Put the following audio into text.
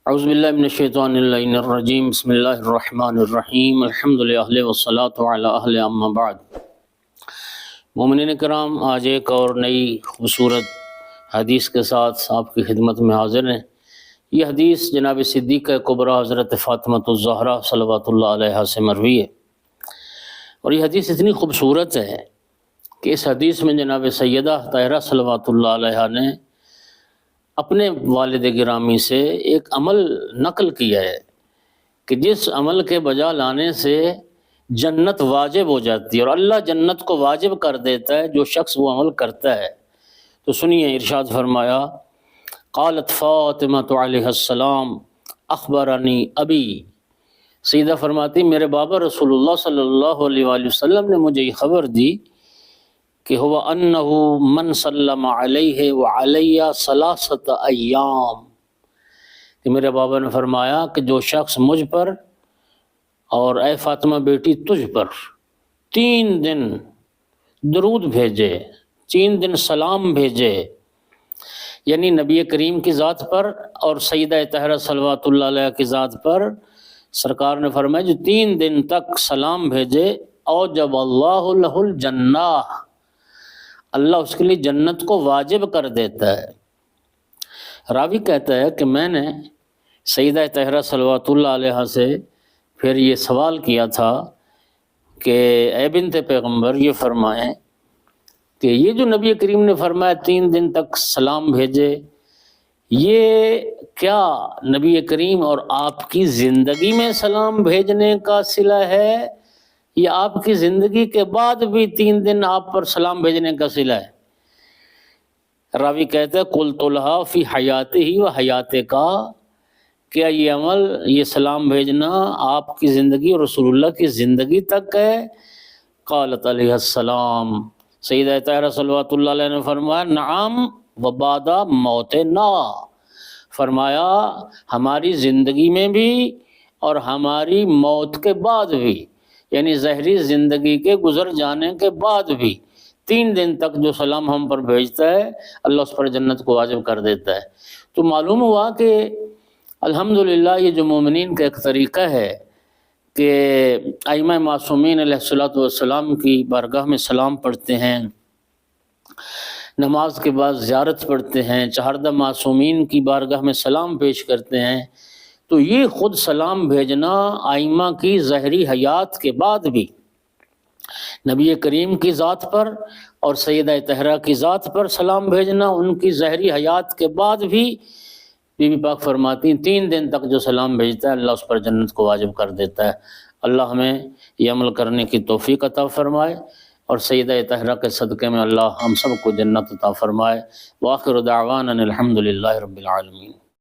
اعوذ باللہ من الشیطان اللعین الرجیم، بسم اللہ الرحمن الرحیم، الحمدللہ والصلاة علی اہل اما بعد۔ مومنین کرام، آج ایک اور نئی خوبصورت حدیث کے ساتھ آپ کی خدمت میں حاضر ہیں۔ یہ حدیث جناب صدیقہ کبریٰ حضرت فاطمہ الزہرا صلوات اللہ علیہا سے مروی ہے، اور یہ حدیث اتنی خوبصورت ہے کہ اس حدیث میں جناب سیدہ طاہرہ صلوات اللہ علیہا نے اپنے والد گرامی سے ایک عمل نقل کیا ہے کہ جس عمل کے بجا لانے سے جنت واجب ہو جاتی ہے، اور اللہ جنت کو واجب کر دیتا ہے جو شخص وہ عمل کرتا ہے۔ تو سنیے، ارشاد فرمایا، قالت فاطمہ علیہ السلام اخبرنی ابی، سیدہ فرماتی میرے بابا رسول اللہ صلی اللہ علیہ وآلہ وسلم نے مجھے یہ خبر دی کہ ہوا انہو من سلم علیہ وعلی ثلاثۃ ایام، کہ میرے بابا نے فرمایا کہ جو شخص مجھ پر اور اے فاطمہ بیٹی تجھ پر 3 دن درود بھیجے، 3 دن سلام بھیجے، یعنی نبی کریم کی ذات پر اور سیدہ طاہرہ صلوات اللہ علیہ کی ذات پر سرکار نے فرمایا جو 3 دن تک سلام بھیجے، اوجب اللہ لہ الجنہ، اللہ اس کے لیے جنت کو واجب کر دیتا ہے۔ راوی کہتا ہے کہ میں نے سیدہ طاہرہ صلوات اللہ علیہ سے پھر یہ سوال کیا تھا کہ اے بنت پیغمبر، یہ فرمائیں کہ یہ جو نبی کریم نے فرمایا 3 دن تک سلام بھیجے، یہ کیا نبی کریم اور آپ کی زندگی میں سلام بھیجنے کا صلہ ہے یا آپ کی زندگی کے بعد بھی 3 دن آپ پر سلام بھیجنے کا صلہ ہے؟ راوی کہتا ہے قلت لہا فی حیاتہ و حیاتک، کیا یہ عمل، یہ سلام بھیجنا آپ کی زندگی اور رسول اللہ کی زندگی تک ہے؟ قالت علیہ السلام، سیدہ طاہرہ صلوات اللہ علیہ نے فرمایا نعم و بعد موتنا، فرمایا ہماری زندگی میں بھی اور ہماری موت کے بعد بھی، یعنی ظاہری زندگی کے گزر جانے کے بعد بھی 3 دن تک جو سلام ہم پر بھیجتا ہے اللہ اس پر جنت کو واجب کر دیتا ہے۔ تو معلوم ہوا کہ الحمدللہ یہ جو مومنین کا ایک طریقہ ہے کہ ائمہ معصومین علیہ الصلوۃ والسلام کی بارگاہ میں سلام پڑھتے ہیں، نماز کے بعد زیارت پڑھتے ہیں، چہاردہ معصومین کی بارگاہ میں سلام پیش کرتے ہیں، تو یہ خود سلام بھیجنا ائمہ کی ظاہری حیات کے بعد بھی نبی کریم کی ذات پر اور سیدہ طاہرہ کی ذات پر سلام بھیجنا ان کی ظاہری حیات کے بعد بھی، بی بی پاک فرماتی 3 دن تک جو سلام بھیجتا ہے اللہ اس پر جنت کو واجب کر دیتا ہے۔ اللہ ہمیں یہ عمل کرنے کی توفیق عطا فرمائے، اور سیدہ طاہرہ کے صدقے میں اللہ ہم سب کو جنت عطا فرمائے۔ وآخر دعوانا الحمدللہ رب العالمین۔